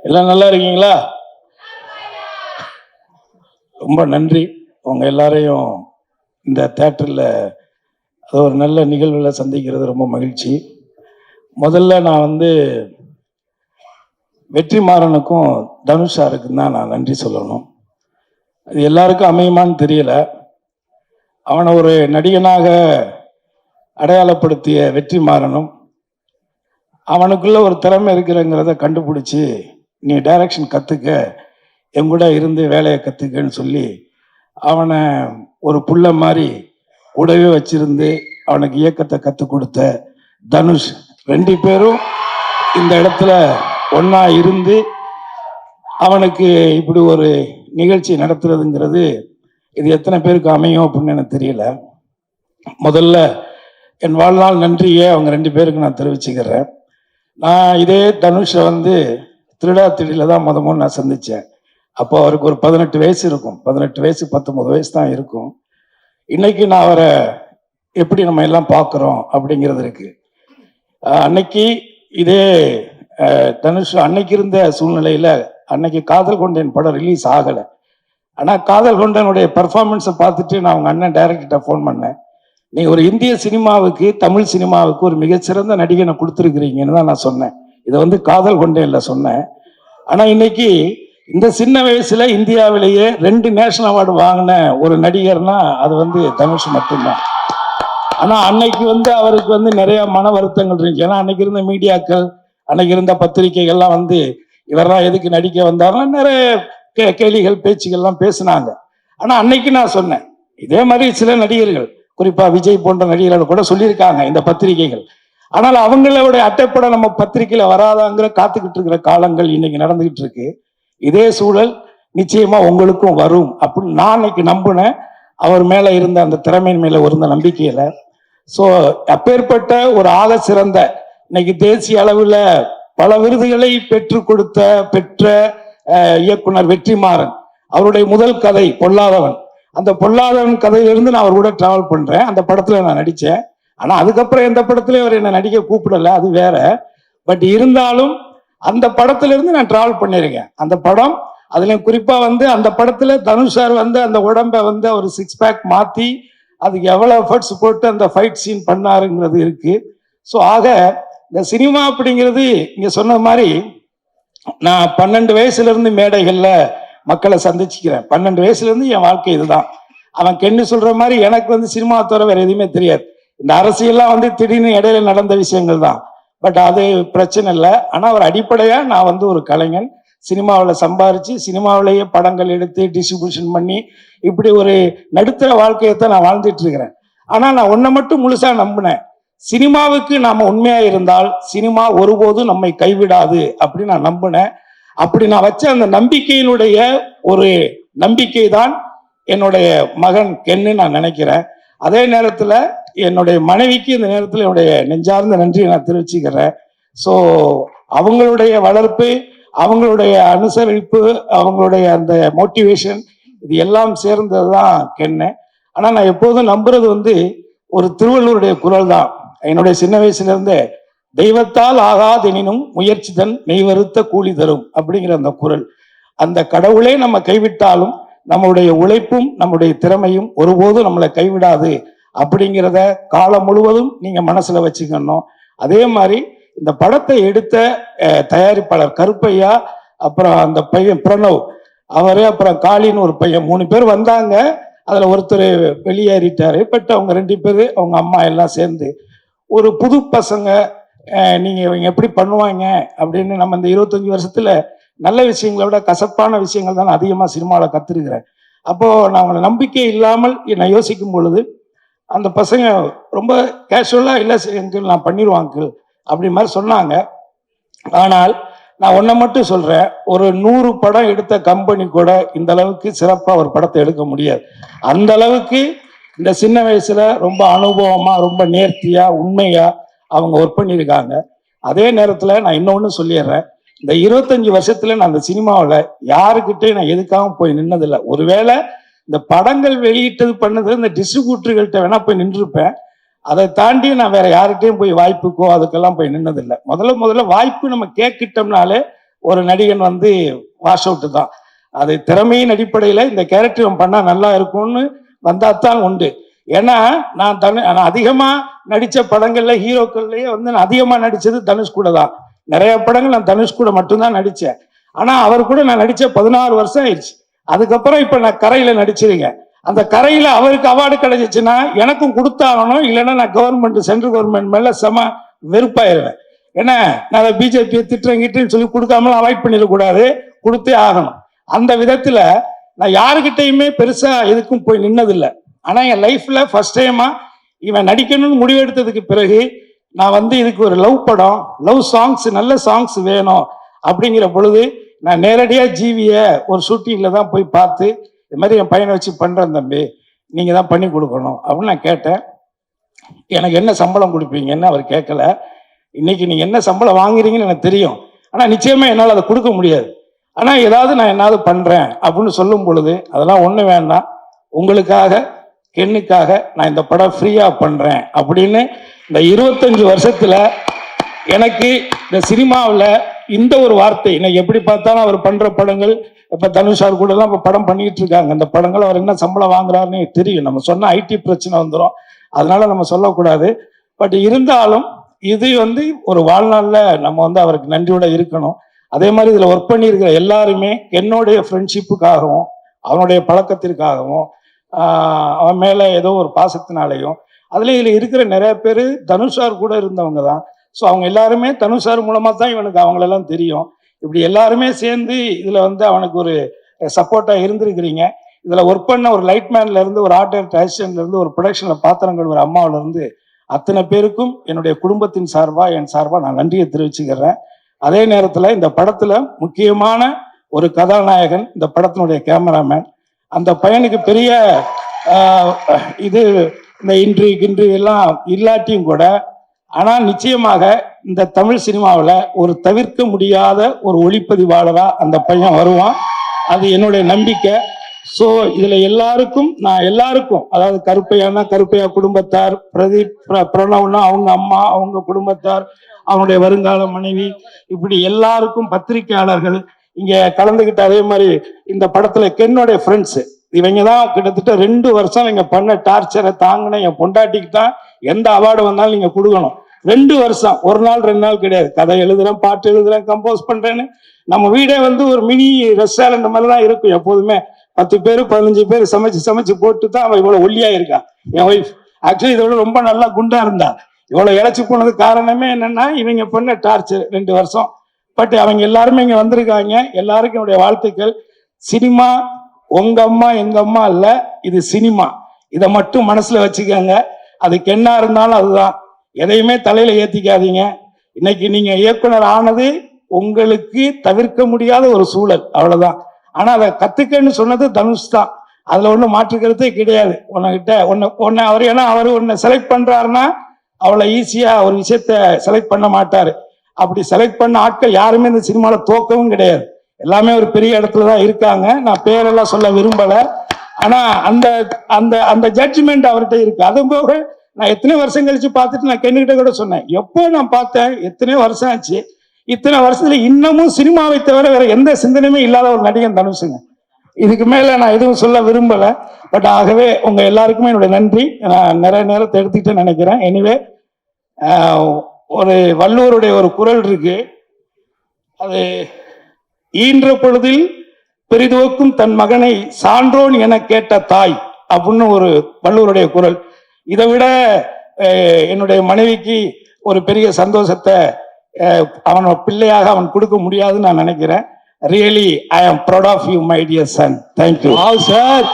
எல்லாம் நல்லா இருக்கீங்களா? ரொம்ப நன்றி. உங்க எல்லாரையும் இந்த தேட்டரில் அது ஒரு நல்ல நிகழ்வில் சந்திக்கிறது ரொம்ப மகிழ்ச்சி. முதல்ல நான் வெற்றிமாறனுக்கும் தனுஷ் சாருக்கும் தான் நான் நன்றி சொல்லணும். அது எல்லாருக்கும் அமையுமான்னு தெரியல. அவனை ஒரு நடிகனாக அடையாளப்படுத்திய வெற்றிமாறனும் அவனுக்குள்ள ஒரு திறமை இருக்கிறங்கிறத கண்டுபிடிச்சி, நீ டைரக்ஷன் கற்றுக்க, என் கூட இருந்து வேலையை கற்றுக்கன்னு சொல்லி அவனை ஒரு புள்ள மாதிரி கூடவே வச்சிருந்து அவனுக்கு இயக்கத்தை கற்றுக் கொடுத்த தனுஷ், ரெண்டு பேரும் இந்த இடத்துல ஒன்றா இருந்து அவனுக்கு இப்படி ஒரு நிகழ்ச்சி நடத்துறதுங்கிறது இது எத்தனை பேருக்கு அமையும் அப்படின்னு எனக்கு தெரியல. முதல்ல என் வாழ்நாள் நன்றியை அவங்க ரெண்டு பேருக்கு நான் தெரிவிச்சுக்கிறேன். நான் இதே தனுஷை திருடா திடீரில் தான் முதல்ல நான் சந்தித்தேன். அப்போ அவருக்கு ஒரு 18 வயசு இருக்கும், 18 வயசு 19 வயசு தான் இருக்கும். இன்னைக்கு நான் அவரை எப்படி நம்ம எல்லாம் பார்க்குறோம் அப்படிங்கிறது இருக்கு. அன்னைக்கு இதே தனுஷ் அன்னைக்கு இருந்த சூழ்நிலையில் அன்னைக்கு காதல் கொண்டேன் படம் ரிலீஸ் ஆகலை. ஆனால் காதல் கொண்டனுடைய பர்ஃபார்மன்ஸை பார்த்துட்டு நான் அவங்க அண்ணன் டைரக்டர்கிட்ட ஃபோன் பண்ணேன். நீங்கள் ஒரு இந்திய சினிமாவுக்கு, தமிழ் சினிமாவுக்கு ஒரு மிகச்சிறந்த நடிகனை கொடுத்துருக்குறீங்கன்னு தான் நான் சொன்னேன். இதை காதல் கொண்டேன்ல சொன்னேன். ஆனால் இன்னைக்கு இந்த சின்ன வயசுல இந்தியாவிலேயே 2 நேஷனல் அவார்டு வாங்கின ஒரு நடிகர்னா அது தனுஷ் மட்டும்தான். ஆனால் அன்னைக்கு அவருக்கு நிறைய மன வருத்தங்கள் இருந்துச்சு. ஏன்னா அன்னைக்கு இருந்த மீடியாக்கள், அன்னைக்கு இருந்த பத்திரிகைகள்லாம் இவரெல்லாம் எதுக்கு நடிக்க வந்தாருன்னா நிறைய கேலிகள் பேச்சுகள்லாம் பேசினாங்க. ஆனால் அன்னைக்கு நான் சொன்னேன், இதே மாதிரி சில நடிகர்கள், குறிப்பா விஜய் போன்ற நடிகர்கள் கூட சொல்லியிருக்காங்க இந்த பத்திரிகைகள். ஆனால் அவங்களோட அட்டைப்படம் நம்ம பத்திரிகையில வராதாங்கிற காத்துக்கிட்டு இருக்கிற காலங்கள் இன்னைக்கு நடந்துகிட்டு இருக்கு. இதே சூழல் நிச்சயமா உங்களுக்கும் வரும் அப்படின்னு நான் இன்னைக்கு நம்பினேன். அவர் மேல இருந்த அந்த திறமையின் மேல இருந்த நம்பிக்கையில. ஸோ அப்பேற்பட்ட ஒரு ஆக சிறந்த, இன்னைக்கு தேசிய அளவில் பல விருதுகளை பெற்ற இயக்குனர் வெற்றிமாறன், அவருடைய முதல் கதை பொல்லாதவன். அந்த பொல்லாதவன் கதையிலிருந்து நான் அவர் கூட டிராவல் பண்றேன். அந்த படத்துல நான் நடித்தேன். ஆனா அதுக்கப்புறம் எந்த படத்துலயும் அவர் என்னை நடிக்க கூப்பிடல, அது வேற. பட் இருந்தாலும் அந்த படத்துல இருந்து நான் டிராவல் பண்ணியிருக்கேன். அந்த படம் அதுலயும் குறிப்பா அந்த படத்துல தனுஷ் சார் அந்த உடம்பை ஒரு 6 பேக் மாத்தி அதுக்கு எவ்வளவு எஃபர்ட்ஸ் போட்டு அந்த ஃபைட் சீன் பண்ணாருங்கிறது இருக்கு. ஸோ ஆக இந்த சினிமா அப்படிங்கிறது இங்க சொன்ன மாதிரி நான் 12 வயசுல இருந்து மேடைகள்ல மக்களை சந்திச்சுக்கிறேன். 12 வயசுல இருந்து என் வாழ்க்கை இதுதான். அவன் கென்னு சொல்ற மாதிரி எனக்கு சினிமா தவிர வேற எதுவுமே தெரியாது. இந்த அரசியல்லாம் திடீர்னு இடையில நடந்த விஷயங்கள் தான். பட் அது பிரச்சனை இல்லை. ஆனால் ஒரு அடிப்படையா நான் ஒரு கலைஞன், சினிமாவில் சம்பாரிச்சு சினிமாவிலேயே படங்கள் எடுத்து டிஸ்ட்ரிபியூஷன் பண்ணி இப்படி ஒரு நடுத்தர வாழ்க்கையத்தான் நான் வாழ்ந்துட்டு இருக்கிறேன். ஆனால் நான் ஒன்றை மட்டும் முழுசா நம்பினேன், சினிமாவுக்கு நாம உண்மையா இருந்தால் சினிமா ஒருபோதும் நம்மை கைவிடாது அப்படின்னு நான் நம்பினேன். அப்படி நான் வச்ச அந்த நம்பிக்கையினுடைய ஒரு நம்பிக்கை தான் என்னுடைய மகன் கென்னு நான் நினைக்கிறேன். அதே நேரத்தில் என்னுடைய மனைவிக்கு இந்த நேரத்தில் என்னுடைய நெஞ்சார்ந்த நன்றியை நான் தெரிவிச்சுக்கிறேன். ஸோ அவங்களுடைய வளர்ப்பு, அவங்களுடைய அனுசரிப்பு, அவங்களுடைய அந்த மோட்டிவேஷன், இது எல்லாம் சேர்ந்தது தான் கென்னு. ஆனால் நான் எப்போதும் நம்புறது ஒரு திருவள்ளுவருடைய குரல் தான். என்னுடைய சின்ன வயசுல இருந்தே தெய்வத்தால் ஆகாதெனினும் முயற்சி தன் மெய்வருத்த கூலி தரும் அப்படிங்கிற அந்த குரல். அந்த கடவுளே நம்ம கைவிட்டாலும் நம்முடைய உழைப்பும் நம்முடைய திறமையும் ஒருபோதும் நம்மளை கைவிடாது அப்படிங்கிறத காலம் முழுவதும் நீங்க மனசுல வச்சுக்கணும். அதே மாதிரி இந்த படத்தை எடுத்த தயாரிப்பாளர் கருப்பையா, அப்புறம் அந்த பையன் பிரணவ், அவரே, அப்புறம் காளின்னு ஒரு பையன், 3 பேர் வந்தாங்க. அதுல ஒருத்தர் வெளியேறிட்டாரு. பட் அவங்க 2 பேர், அவங்க அம்மா எல்லாம் சேர்ந்து ஒரு புது பசங்க, நீங்க இவங்க எப்படி பண்ணுவாங்க அப்படின்னு நம்ம இந்த 25 வருஷத்துல நல்ல விஷயங்களை விட கசப்பான விஷயங்கள் தான் அதிகமாக சினிமாவில் கற்றுருக்கிறேன். அப்போ நான் அவங்களை நம்பிக்கை இல்லாமல் நான் யோசிக்கும் பொழுது அந்த பசங்க ரொம்ப கேஷுவலாக இல்லை அங்கிள் நான் பண்ணிடுவான் அங்கிள் அப்படி மாதிரி சொன்னாங்க. ஆனால் நான் ஒன்றை மட்டும் சொல்கிறேன், ஒரு 100 படம் எடுத்த கம்பெனி கூட இந்த அளவுக்கு சிறப்பாக ஒரு படத்தை எடுக்க முடியாது. அந்த அளவுக்கு இந்த சின்ன வயசில் ரொம்ப அனுபவமாக, ரொம்ப நேர்த்தியாக, உண்மையாக அவங்க ஒர்க் பண்ணியிருக்காங்க. அதே நேரத்தில் நான் இன்னொன்று சொல்லிடுறேன், இந்த 25 வருஷத்துல நான் அந்த சினிமாவில் யாருக்கிட்டே நான் எதுக்காக போய் நின்னதில்லை. ஒருவேளை இந்த படங்கள் வெளியிட்டது பண்ணது இந்த டிஸ்ட்ரிபியூட்டர்கள்ட்ட வேணா போய் நின்றுருப்பேன். அதை தாண்டி நான் வேற யார்கிட்டையும் போய் வாய்ப்புக்கோ அதுக்கெல்லாம் போய் நின்னதில்லை. முதல்ல வாய்ப்பு நம்ம கேட்கிட்டோம்னாலே ஒரு நடிகன் வந்து வாஷ் அவுட்டு தான். அது திறமையின் அடிப்படையில் இந்த கேரக்டர் பண்ணா நல்லா இருக்கும்னு வந்தா தான் உண்டு. ஏன்னா நான் அதிகமா நடிச்ச படங்கள்ல ஹீரோக்கள்லயே வந்து நான் அதிகமா நடிச்சது தனுஷ் கூட தான். நிறைய படங்கள் நான் தனுஷ் கூட மட்டும்தான் நடிச்சேன். ஆனா அவர் கூட நான் நடிச்ச 16 வருஷம் ஆயிடுச்சு. அதுக்கப்புறம் இப்ப நான் கரையில நடிச்சிருக்கேன். அந்த கரையில அவருக்கு அவார்டு கிடைச்சிச்சுன்னா எனக்கும் கொடுத்தாகணும், இல்லைன்னா நான் கவர்மெண்ட் சென்ட்ரல் கவர்மெண்ட் மேல செம வெறுப்பாயிருவேன். ஏன்னா நான் பிஜேபி திட்டுறேங்கிட்டு சொல்லி கொடுக்காமலாம் அவாய்ட் பண்ணிடக்கூடாது, கொடுத்தே ஆகணும். அந்த விதத்துல நான் யாருக்கிட்டையுமே பெருசா எதுக்கும் போய் நின்னதில்லை. ஆனா என் லைஃப்ல ஃபர்ஸ்ட் டைமா இவன் நடிக்கணும்னு முடிவெடுத்ததுக்கு பிறகு நான் வந்து இதுக்கு ஒரு லவ் படம், லவ் சாங்ஸ், நல்ல சாங்ஸ் வேணும் அப்படிங்கிற பொழுது நான் நேரடியா ஜீவிய ஒரு ஷூட்டிங்ல தான் போய் பார்த்து, இது மாதிரி என் பையனை வச்சு பண்றேன் தம்பி, நீங்க தான் பண்ணி கொடுக்கணும் அப்படின்னு நான் கேட்டேன். எனக்கு என்ன சம்பளம் கொடுப்பீங்கன்னு அவர் கேட்கல. இன்னைக்கு நீங்க என்ன சம்பளம் வாங்குறீங்கன்னு எனக்கு தெரியும், ஆனா நிச்சயமா என்னால் அதை கொடுக்க முடியாது. ஆனா ஏதாவது நான் என்னாவது பண்றேன் அப்படின்னு சொல்லும் பொழுது அதெல்லாம் ஒண்ணு வேண்டாம், உங்களுக்காக கென்னுக்காக நான் இந்த படம் ஃப்ரீயா பண்றேன் அப்படின்னு இந்த 25 வருஷத்துல எனக்கு இந்த சினிமாவில் இந்த ஒரு வார்த்தை, இன்னைக்கு எப்படி பார்த்தாலும் அவர் பண்ற படங்கள், இப்ப தனுஷார் கூட எல்லாம் இப்ப படம் பண்ணிட்டு இருக்காங்க. அந்த படங்கள் அவர் என்ன சம்பளம் வாங்குறாருன்னு தெரியும். நம்ம சொன்ன ஐடி பிரச்சனை வந்துடும், அதனால நம்ம சொல்லக்கூடாது. பட் இருந்தாலும் இது வந்து ஒரு வாழ்நாள்ல நம்ம வந்து அவருக்கு நன்றியோட இருக்கணும். அதே மாதிரி இதுல ஒர்க் பண்ணியிருக்கிற எல்லாருமே என்னுடைய ஃப்ரெண்ட்ஷிப்புக்காகவும் அவனுடைய பழக்கத்திற்காகவும் அவன் மேல ஏதோ ஒரு பாசத்தினாலையும், அதுல இதுல இருக்கிற நிறைய பேர் தனுஷார் கூட இருந்தவங்க தான். ஸோ அவங்க எல்லாருமே தனுஷார் மூலமா தான் இவனுக்கு அவங்களெல்லாம் தெரியும். இப்படி எல்லாருமே சேர்ந்து இதுல வந்து அவனுக்கு ஒரு சப்போர்ட்டா இருந்திருக்கிறீங்க. இதுல ஒர்க் பண்ண ஒரு லைட்மேன்ல இருந்து, ஒரு ஆர்ட் அண்ட் அசிஸ்டன்ட்ல இருந்து, ஒரு ப்ரொடக்ஷன்ல பாத்திரங்கள் ஒரு அம்மாவில இருந்து அத்தனை பேருக்கும் என்னுடைய குடும்பத்தின் சார்பா என் சார்பா நான் நன்றியை தெரிவிச்சுக்கிறேன். அதே நேரத்துல இந்த படத்துல முக்கியமான ஒரு கதாநாயகன், இந்த படத்தினுடைய கேமராமேன். அந்த பையனுக்கு பெரிய இது இந்த இன்று எல்லாம் இல்லாட்டியும் கூட, ஆனால் நிச்சயமாக இந்த தமிழ் சினிமாவில் ஒரு தவிர்க்க முடியாத ஒரு ஒளிப்பதிவாளரா அந்த பையன் வருவான், அது என்னுடைய நம்பிக்கை. ஸோ இதுல எல்லாருக்கும் அதாவது கருப்பையானா கருப்பையா குடும்பத்தார், பிரதீப் பிரணவ்னா அவங்க அம்மா அவங்க குடும்பத்தார், அவனுடைய வருங்கால மனைவி, இப்படி எல்லாருக்கும் பத்திரிகையாளர்கள் இங்க கலந்துகிட்ட. அதே மாதிரி இந்த படத்துல கென்னோடைய ஃப்ரெண்ட்ஸ், இவங்க தான் கிட்டத்தட்ட 2 வருஷம் இங்க பண்ண டார்ச்சரை தாங்கின என் பொண்டாட்டிக்கு தான் எந்த அவார்டு வந்தாலும் நீங்க கொடுக்கணும். 2 வருஷம், ஒரு நாள் 2 நாள் கிடையாது. கதை எழுதுறேன், பாட்டு எழுதுறேன், கம்போஸ் பண்றேன்னு. நம்ம வீடே வந்து ஒரு மினி ரெஸ்டாரண்ட் மாதிரி தான் இருக்கும் எப்போதுமே. 10 பேர் 15 பேர் சமைச்சு போட்டு தான் அவன் இவ்வளவு ஒல்லியா இருக்கா. என் ஒய்ஃப் ஆக்சுவலி இதோட ரொம்ப நல்லா குண்டா இருந்தா. இவ்வளவு இழைச்சி போனது காரணமே என்னன்னா இவங்க பண்ண டார்ச்சர் 2 வருஷம். பட் அவங்க எல்லாருமே இங்க வந்திருக்காங்க. எல்லாருக்கும் என்னுடைய வாழ்த்துக்கள். சினிமா உங்க அம்மா எங்க அம்மா இல்ல, இது சினிமா. இதை மட்டும் மனசுல வச்சுக்கோங்க. அதுக்கு என்ன இருந்தாலும் அதுதான். எதையுமே தலையில ஏத்திக்காதீங்க. இன்னைக்கு நீங்க இயக்குனர் ஆனது உங்களுக்கு தவிர்க்க முடியாத ஒரு சூழல், அவ்வளவுதான். ஆனா அதை கத்துக்கன்னு சொன்னது தனுஷ் தான், அதுல ஒண்ணு மாற்றுக்கிறதே கிடையாது. உன்னை அவர் ஏன்னா அவர் உன்னை செலக்ட் பண்றாருன்னா அவ்வளவு ஈஸியா ஒரு விஷயத்த செலக்ட் பண்ண மாட்டாரு. அப்படி செலக்ட் பண்ண ஆட்கள் யாருமே இந்த சினிமால தோக்கவும் கிடையாது. எல்லாமே ஒரு பெரிய இடத்துலதான் இருக்காங்க. நான் பேரெல்லாம் சொல்ல விரும்பல. ஆனா அந்த அந்த அந்த ஜட்ஜ்மெண்ட் அவர்கிட்ட இருக்கு. அது போக நான் எத்தனை வருஷம் கழிச்சு பார்த்துட்டு நான் கென்னுகிட்ட கூட சொன்னேன், எப்போ நான் பார்த்தேன், எத்தனையோ வருஷம் ஆச்சு, இத்தனை வருஷத்துல இன்னமும் சினிமாவை தவிர வேற எந்த சிந்தனையுமே இல்லாத ஒரு நடிகன் தனுஷுங்க. இதுக்கு மேல நான் எதுவும் சொல்ல விரும்பல. பட் ஆகவே உங்க எல்லாருக்குமே என்னுடைய நன்றி. நான் நிறைய நேரத்தை எடுத்துக்கிட்டு நினைக்கிறேன். எனிவே ஒரு வள்ளுவருடைய ஒரு குறள் இருக்கு, அது ஈன்ற பொழுதில் பெரிதுவக்கும் தன் மகனை சான்றோன் என கேட்ட தாய் அப்படின்னு ஒரு வள்ளுவருடைய குறள். இதை விட என்னுடைய மனைவிக்கு ஒரு பெரிய சந்தோஷத்தை அவன் பிள்ளையாக அவன் கொடுக்க முடியாதுன்னு நான் நினைக்கிறேன். Really I am proud of you my dear son. Thank you sir.